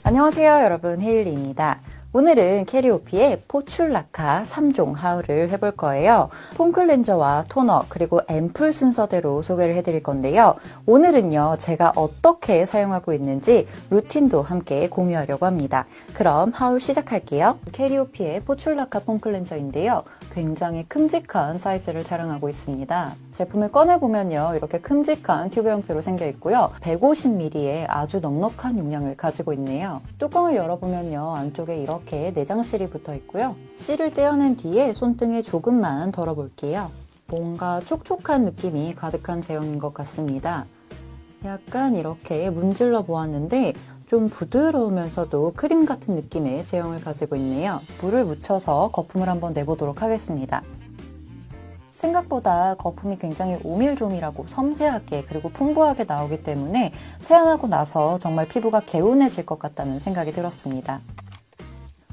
안녕하세요 여러분, 헤일리입니다. 오늘은 캐리오피의 포출라카 3종 하울을 해볼 거예요. 폼클렌저와 토너 그리고 앰플 순서대로 소개를 해드릴 건데요. 오늘은요 제가 어떻게 사용하고 있는지 루틴도 함께 공유하려고 합니다. 그럼 하울 시작할게요. 캐리오피의 포출라카 폼클렌저인데요. 굉장히 큼직한 사이즈를 자랑하고 있습니다. 제품을 꺼내보면요 이렇게 큼직한 튜브 형태로 생겨 있고요. 150ml의 아주 넉넉한 용량을 가지고 있네요. 뚜껑을 열어보면요 안쪽에 이렇게 내장실이 붙어 있고요. 실을 떼어낸 뒤에 손등에 조금만 덜어볼게요. 뭔가 촉촉한 느낌이 가득한 제형인 것 같습니다. 약간 이렇게 문질러 보았는데 좀 부드러우면서도 크림 같은 느낌의 제형을 가지고 있네요. 물을 묻혀서 거품을 한번 내보도록 하겠습니다. 생각보다 거품이 굉장히 오밀조밀하고 섬세하게 그리고 풍부하게 나오기 때문에 세안하고 나서 정말 피부가 개운해질 것 같다는 생각이 들었습니다.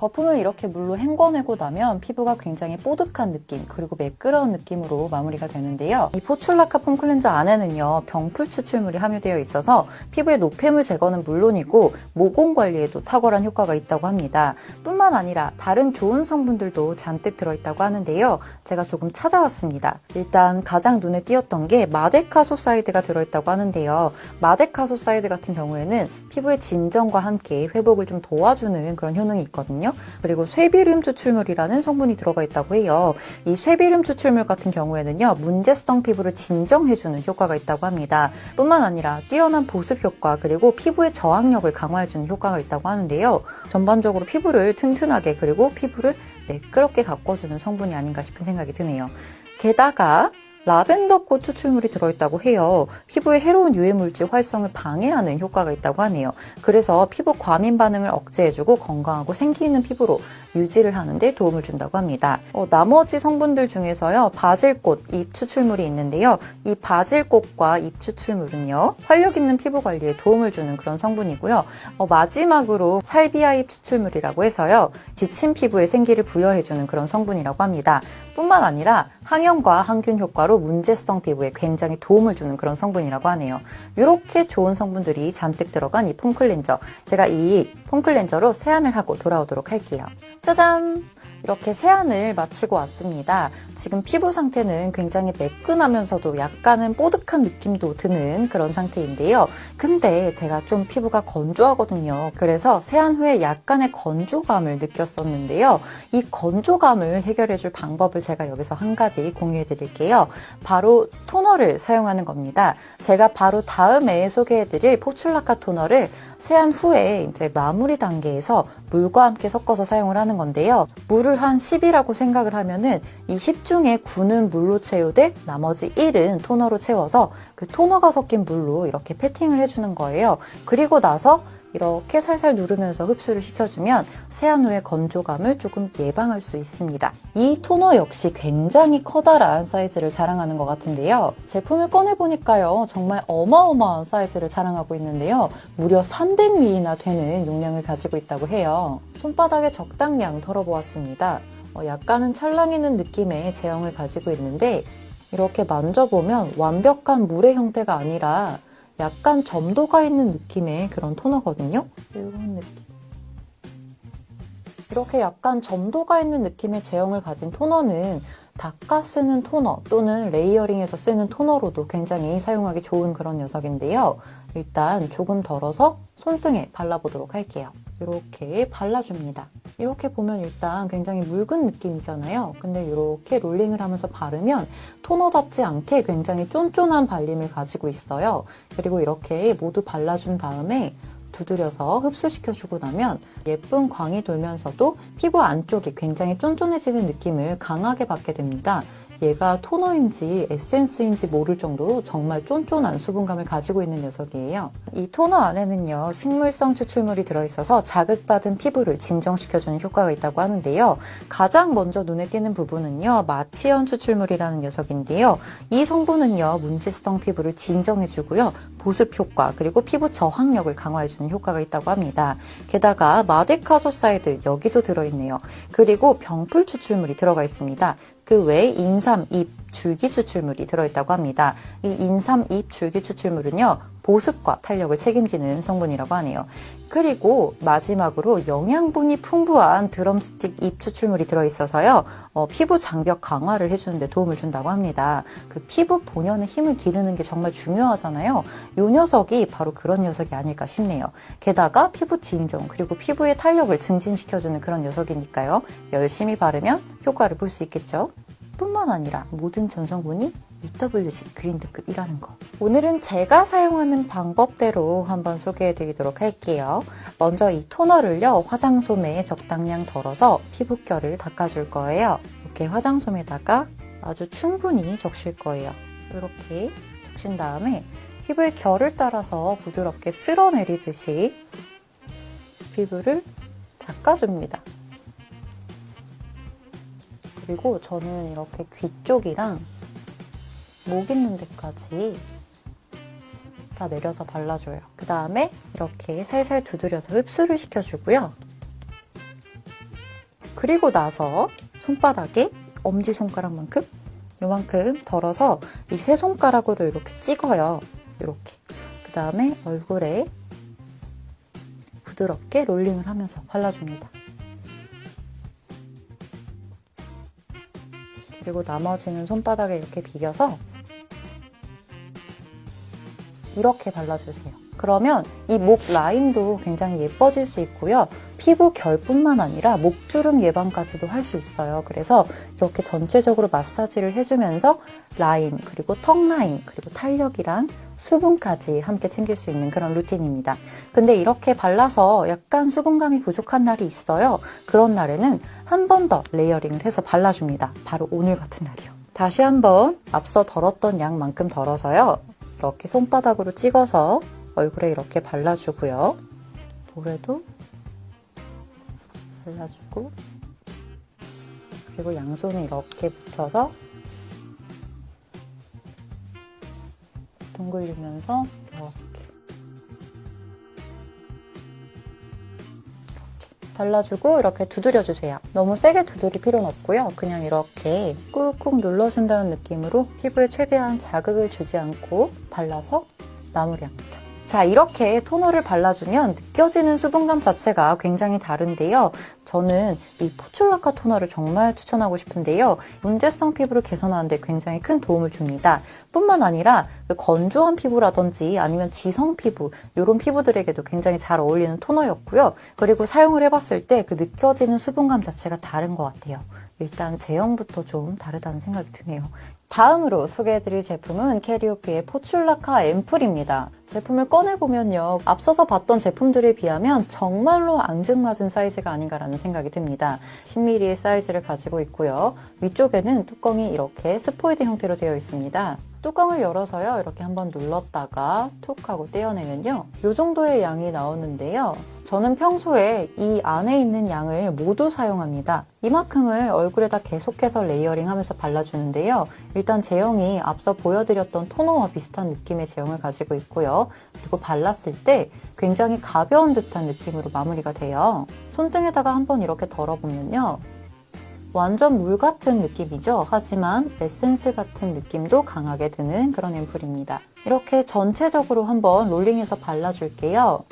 거품을 이렇게 물로 헹궈내고 나면 피부가 굉장히 뽀득한 느낌 그리고 매끄러운 느낌으로 마무리가 되는데요. 이 포출라카 폼클렌저 안에는요 병풀 추출물이 함유되어 있어서 피부의 노폐물 제거는 물론이고 모공 관리에도 탁월한 효과가 있다고 합니다. 뿐만 아니라 다른 좋은 성분들도 잔뜩 들어있다고 하는데요. 제가 조금 찾아왔습니다. 일단 가장 눈에 띄었던 게 마데카소사이드가 들어있다고 하는데요. 마데카소사이드 같은 경우에는 피부의 진정과 함께 회복을 좀 도와주는 그런 효능이 있거든요. 그리고 쇠비름 추출물이라는 성분이 들어가 있다고 해요. 이 쇠비름 추출물 같은 경우에는요 문제성 피부를 진정해주는 효과가 있다고 합니다. 뿐만 아니라 뛰어난 보습 효과 그리고 피부의 저항력을 강화해주는 효과가 있다고 하는데요. 전반적으로 피부를 튼튼하게 그리고 피부를 매끄럽게 가꿔주는 성분이 아닌가 싶은 생각이 드네요. 게다가 라벤더꽃 추출물이 들어있다고 해요. 피부의 해로운 유해물질 활성을 방해하는 효과가 있다고 하네요. 그래서 피부 과민 반응을 억제해주고 건강하고 생기 있는 피부로 유지를 하는데 도움을 준다고 합니다. 나머지 성분들 중에서요 바질꽃 잎 추출물이 있는데요. 이 바질꽃과 잎 추출물은요 활력 있는 피부 관리에 도움을 주는 그런 성분이고요. 마지막으로 살비아 잎 추출물이라고 해서요 지친 피부에 생기를 부여해주는 그런 성분이라고 합니다. 뿐만 아니라 항염과 항균 효과로 문제성 피부에 굉장히 도움을 주는 그런 성분이라고 하네요. 이렇게 좋은 성분들이 잔뜩 들어간 이 폼클렌저, 제가 이 폼클렌저로 세안을 하고 돌아오도록 할게요. 짜잔! 이렇게 세안을 마치고 왔습니다. 지금 피부 상태는 굉장히 매끈하면서도 약간은 뽀득한 느낌도 드는 그런 상태인데요. 근데 제가 좀 피부가 건조하거든요. 그래서 세안 후에 약간의 건조감을 느꼈었는데요. 이 건조감을 해결해줄 방법을 제가 여기서 한 가지 공유해 드릴게요. 바로 토너를 사용하는 겁니다. 제가 바로 다음에 소개해드릴 포출라카 토너를 세안 후에 이제 마무리 단계에서 물과 함께 섞어서 사용을 하는 건데요. 물을 한 10이라고 생각을 하면은 이 10 중에 9는 물로 채우되 나머지 1은 토너로 채워서 그 토너가 섞인 물로 이렇게 패팅을 해주는 거예요. 그리고 나서 이렇게 살살 누르면서 흡수를 시켜주면 세안 후의 건조감을 조금 예방할 수 있습니다. 이 토너 역시 굉장히 커다란 사이즈를 자랑하는 것 같은데요. 제품을 꺼내보니까요 정말 어마어마한 사이즈를 자랑하고 있는데요. 무려 300ml나 되는 용량을 가지고 있다고 해요. 손바닥에 적당량 덜어보았습니다. 약간은 찰랑이는 느낌의 제형을 가지고 있는데 이렇게 만져보면 완벽한 물의 형태가 아니라 약간 점도가 있는 느낌의 그런 토너거든요. 이런 느낌. 이렇게 약간 점도가 있는 느낌의 제형을 가진 토너는 닦아 쓰는 토너 또는 레이어링해서 쓰는 토너로도 굉장히 사용하기 좋은 그런 녀석인데요. 일단 조금 덜어서 손등에 발라보도록 할게요. 이렇게 발라줍니다. 이렇게 보면 일단 굉장히 묽은 느낌이잖아요. 근데 이렇게 롤링을 하면서 바르면 토너답지 않게 굉장히 쫀쫀한 발림을 가지고 있어요. 그리고 이렇게 모두 발라준 다음에 두드려서 흡수시켜주고 나면 예쁜 광이 돌면서도 피부 안쪽이 굉장히 쫀쫀해지는 느낌을 강하게 받게 됩니다. 얘가 토너인지 에센스인지 모를 정도로 정말 쫀쫀한 수분감을 가지고 있는 녀석이에요. 이 토너 안에는요 식물성 추출물이 들어있어서 자극받은 피부를 진정시켜주는 효과가 있다고 하는데요. 가장 먼저 눈에 띄는 부분은요 마티온 추출물이라는 녀석인데요. 이 성분은요 문제성 피부를 진정해주고요 보습 효과 그리고 피부 저항력을 강화해주는 효과가 있다고 합니다. 게다가 마데카소사이드 여기도 들어있네요. 그리고 병풀 추출물이 들어가 있습니다. 그 외에 인삼, 잎, 줄기 추출물이 들어있다고 합니다. 이 인삼 잎 줄기 추출물은요, 보습과 탄력을 책임지는 성분이라고 하네요. 그리고 마지막으로 영양분이 풍부한 드럼스틱 잎 추출물이 들어있어서요, 피부 장벽 강화를 해주는 데 도움을 준다고 합니다. 그 피부 본연의 힘을 기르는 게 정말 중요하잖아요. 이 녀석이 바로 그런 녀석이 아닐까 싶네요. 게다가 피부 진정 그리고 피부의 탄력을 증진시켜주는 그런 녀석이니까요. 열심히 바르면 효과를 볼 수 있겠죠. 뿐만 아니라 모든 전성분이 EWG 그린 등급이라는 거. 오늘은 제가 사용하는 방법대로 한번 소개해 드리도록 할게요. 먼저 이 토너를요, 화장솜에 적당량 덜어서 피부결을 닦아줄 거예요. 이렇게 화장솜에다가 아주 충분히 적실 거예요. 이렇게 적신 다음에 피부의 결을 따라서 부드럽게 쓸어내리듯이 피부를 닦아줍니다. 그리고 저는 이렇게 귀 쪽이랑 목 있는 데까지 다 내려서 발라줘요. 그 다음에 이렇게 살살 두드려서 흡수를 시켜주고요. 그리고 나서 손바닥에 엄지손가락만큼 요만큼 덜어서 이 세 손가락으로 이렇게 찍어요. 이렇게. 그 다음에 얼굴에 부드럽게 롤링을 하면서 발라줍니다. 그리고 나머지는 손바닥에 이렇게 비벼서 이렇게 발라주세요. 그러면 이 목 라인도 굉장히 예뻐질 수 있고요. 피부 결뿐만 아니라 목주름 예방까지도 할 수 있어요. 그래서 이렇게 전체적으로 마사지를 해주면서 라인, 그리고 턱 라인, 그리고 탄력이랑 수분까지 함께 챙길 수 있는 그런 루틴입니다. 근데 이렇게 발라서 약간 수분감이 부족한 날이 있어요. 그런 날에는 한 번 더 레이어링을 해서 발라줍니다. 바로 오늘 같은 날이요. 다시 한번 앞서 덜었던 양만큼 덜어서요. 이렇게 손바닥으로 찍어서 얼굴에 이렇게 발라주고요. 볼에도 발라주고, 그리고 양손을 이렇게 붙여서 둥글리면서 이렇게 발라주고 이렇게 두드려주세요. 너무 세게 두드릴 필요는 없고요. 그냥 이렇게 꾹꾹 눌러준다는 느낌으로 피부에 최대한 자극을 주지 않고 발라서 마무리합니다. 자, 이렇게 토너를 발라주면 느껴지는 수분감 자체가 굉장히 다른데요. 저는 이 포슐라카 토너를 정말 추천하고 싶은데요. 문제성 피부를 개선하는 데 굉장히 큰 도움을 줍니다. 뿐만 아니라 그 건조한 피부라든지 아니면 지성 피부, 이런 피부들에게도 굉장히 잘 어울리는 토너였고요. 그리고 사용을 해봤을 때 그 느껴지는 수분감 자체가 다른 것 같아요. 일단 제형부터 좀 다르다는 생각이 드네요. 다음으로 소개해드릴 제품은 캐리오피의 포슐라카 앰플입니다. 제품을 꺼내보면요, 앞서서 봤던 제품들에 비하면 정말로 앙증맞은 사이즈가 아닌가라는 생각이 듭니다. 10mm의 사이즈를 가지고 있고요. 위쪽에는 뚜껑이 이렇게 스포이드 형태로 되어 있습니다. 뚜껑을 열어서요, 이렇게 한번 눌렀다가 툭 하고 떼어내면요, 이 정도의 양이 나오는데요. 저는 평소에 이 안에 있는 양을 모두 사용합니다. 이만큼을 얼굴에다 계속해서 레이어링 하면서 발라주는데요. 일단 제형이 앞서 보여드렸던 토너와 비슷한 느낌의 제형을 가지고 있고요. 그리고 발랐을 때 굉장히 가벼운 듯한 느낌으로 마무리가 돼요. 손등에다가 한번 이렇게 덜어보면요, 완전 물 같은 느낌이죠. 하지만 에센스 같은 느낌도 강하게 드는 그런 앰플입니다. 이렇게 전체적으로 한번 롤링해서 발라줄게요.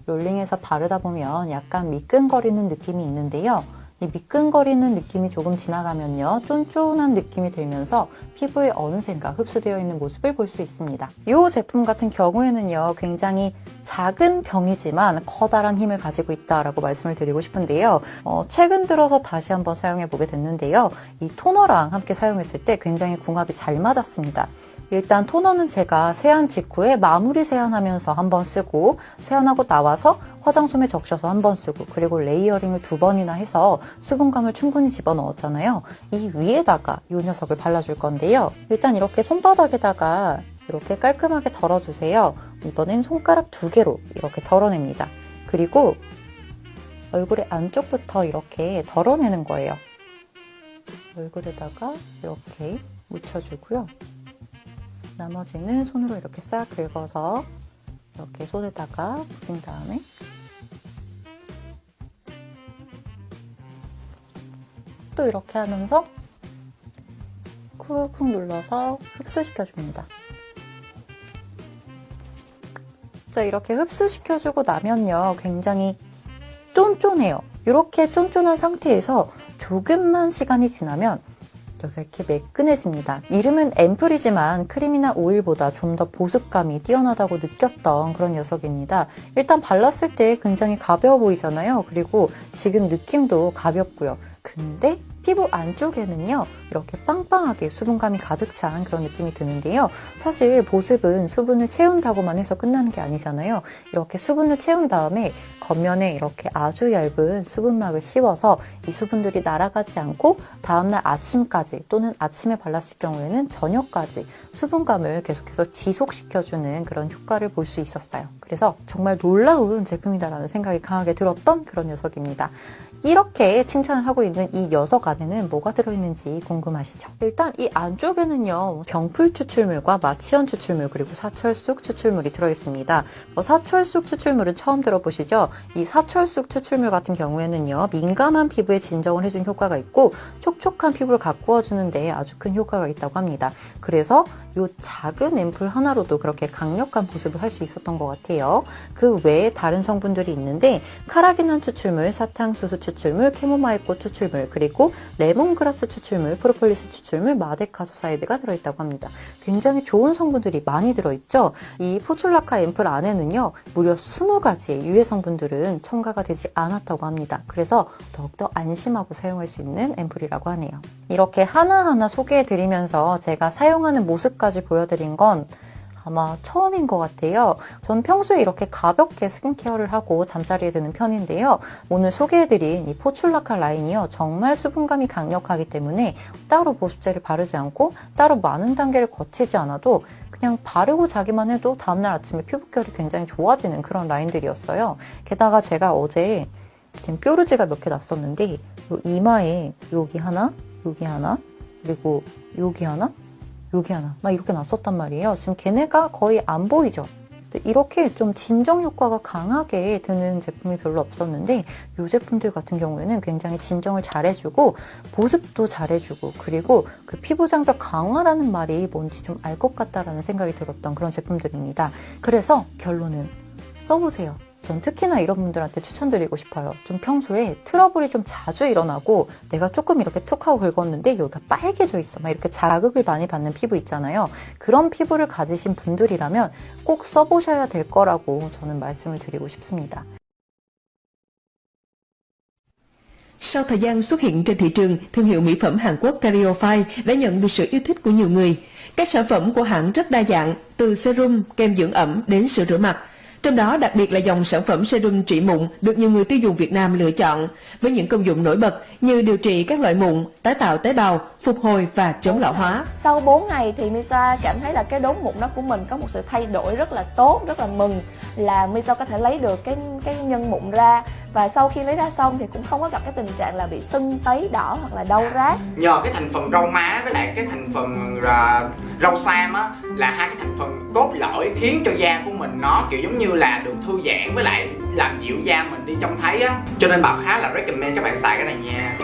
롤링해서 바르다 보면 약간 미끈거리는 느낌이 있는데요. 이 미끈거리는 느낌이 조금 지나가면요, 쫀쫀한 느낌이 들면서 피부에 어느샌가 흡수되어 있는 모습을 볼 수 있습니다. 이 제품 같은 경우에는요, 굉장히 작은 병이지만 커다란 힘을 가지고 있다라고 말씀을 드리고 싶은데요. 최근 들어서 다시 한번 사용해보게 됐는데요. 이 토너랑 함께 사용했을 때 굉장히 궁합이 잘 맞았습니다. 일단 토너는 제가 세안 직후에 마무리 세안하면서 한번 쓰고, 세안하고 나와서 화장솜에 적셔서 한번 쓰고, 그리고 레이어링을 2번이나 해서 수분감을 충분히 집어넣었잖아요. 이 위에다가 이 녀석을 발라줄 건데요. 일단 이렇게 손바닥에다가 이렇게 깔끔하게 덜어주세요. 이번엔 손가락 2개로 이렇게 덜어냅니다. 그리고 얼굴의 안쪽부터 이렇게 덜어내는 거예요. 얼굴에다가 이렇게 묻혀주고요. 나머지는 손으로 이렇게 싹 긁어서 이렇게 손에다가 부린 다음에 또 이렇게 하면서 쿡쿡 눌러서 흡수시켜줍니다. 자, 이렇게 흡수시켜주고 나면요, 굉장히 쫀쫀해요. 이렇게 쫀쫀한 상태에서 조금만 시간이 지나면 여기가 이렇게 매끈해집니다. 이름은 앰플이지만 크림이나 오일보다 좀 더 보습감이 뛰어나다고 느꼈던 그런 녀석입니다. 일단 발랐을 때 굉장히 가벼워 보이잖아요. 그리고 지금 느낌도 가볍고요. 근데 피부 안쪽에는요, 이렇게 빵빵하게 수분감이 가득 찬 그런 느낌이 드는데요. 사실 보습은 수분을 채운다고만 해서 끝나는 게 아니잖아요. 이렇게 수분을 채운 다음에 겉면에 이렇게 아주 얇은 수분막을 씌워서 이 수분들이 날아가지 않고 다음날 아침까지 또는 아침에 발랐을 경우에는 저녁까지 수분감을 계속해서 지속시켜주는 그런 효과를 볼 수 있었어요. 그래서 정말 놀라운 제품이다라는 생각이 강하게 들었던 그런 녀석입니다. 이렇게 칭찬을 하고 있는 이 녀석 안에는 뭐가 들어있는지 궁금하시죠? 일단 이 안쪽에는요, 병풀 추출물과 마취원 추출물 그리고 사철쑥 추출물이 들어있습니다. 사철쑥 추출물은 처음 들어보시죠? 이 사철쑥 추출물 같은 경우에는요, 민감한 피부에 진정을 해준 효과가 있고 촉촉한 피부를 가꾸어 주는데 아주 큰 효과가 있다고 합니다. 그래서 이 작은 앰플 하나로도 그렇게 강력한 보습을 할 수 있었던 것 같아요. 그 외에 다른 성분들이 있는데 카라기난 추출물, 사탕수수 추출물, 캐모마일꽃 추출물, 그리고 레몬그라스 추출물, 프로폴리스 추출물, 마데카소사이드가 들어있다고 합니다. 굉장히 좋은 성분들이 많이 들어있죠. 이 포출라카 앰플 안에는요, 무려 20가지의 유해 성분들은 첨가가 되지 않았다고 합니다. 그래서 더욱더 안심하고 사용할 수 있는 앰플이라고 하네요. 이렇게 하나하나 소개해드리면서 제가 사용하는 모습까지 보여드린 건 아마 처음인 것 같아요. 전 평소에 이렇게 가볍게 스킨케어를 하고 잠자리에 드는 편인데요. 오늘 소개해드린 이 포출라카 라인이요, 정말 수분감이 강력하기 때문에 따로 보습제를 바르지 않고 따로 많은 단계를 거치지 않아도 그냥 바르고 자기만 해도 다음날 아침에 피부결이 굉장히 좋아지는 그런 라인들이었어요. 게다가 제가 어제 지금 뾰루지가 몇 개 났었는데 요 이마에 여기 하나, 여기 하나, 그리고 여기 하나, 여기 하나 막 이렇게 났었단 말이에요. 지금 걔네가 거의 안 보이죠? 이렇게 좀 진정 효과가 강하게 드는 제품이 별로 없었는데 이 제품들 같은 경우에는 굉장히 진정을 잘해주고 보습도 잘해주고 그리고 그 피부 장벽 강화라는 말이 뭔지 좀 알 것 같다라는 생각이 들었던 그런 제품들입니다. 그래서 결론은 써보세요. 전 특히나 이런 분들한테 추천드리고 싶어요. 좀 평소에 트러블이 좀 자주 일어나고 내가 조금 이렇게 툭 하고 긁었는데 여기가 빨개져 있어. 막 이렇게 자극을 많이 받는 피부 있잖아요. 그런 피부를 가지신 분들이라면 꼭 써보셔야 될 거라고 저는 말씀을 드리고 싶습니다. Sau thời gian xuất hiện trên thị trường, thương hiệu mỹ phẩm Hàn Quốc Cariophile đã nhận được sự yêu thích của nhiều người. Các sản phẩm của hãng rất đa dạng, từ serum, kem dưỡng ẩm đến sữa rửa mặt. Trong đó đặc biệt là dòng sản phẩm serum trị mụn được nhiều người tiêu dùng Việt Nam lựa chọn, với những công dụng nổi bật như điều trị các loại mụn, tái tạo tế bào, phục hồi và chống lão hóa. Sau 4 ngày thì Misa cảm thấy là cái đốm mụn đó của mình có một sự thay đổi rất là tốt, rất là mừng là Misa có thể lấy được cái nhân mụn ra, và sau khi lấy ra xong thì cũng không có gặp cái tình trạng là bị sưng tấy đỏ hoặc là đau rát. Nhờ cái thành phần rau má với lại cái thành phần rau sam á, là hai cái thành phần cốt lõi khiến cho da của mình nó kiểu giống như là được thư giãn với lại làm dịu da mình đi trông thấy á, cho nên Bảo khá là recommend các bạn xài cái này nha.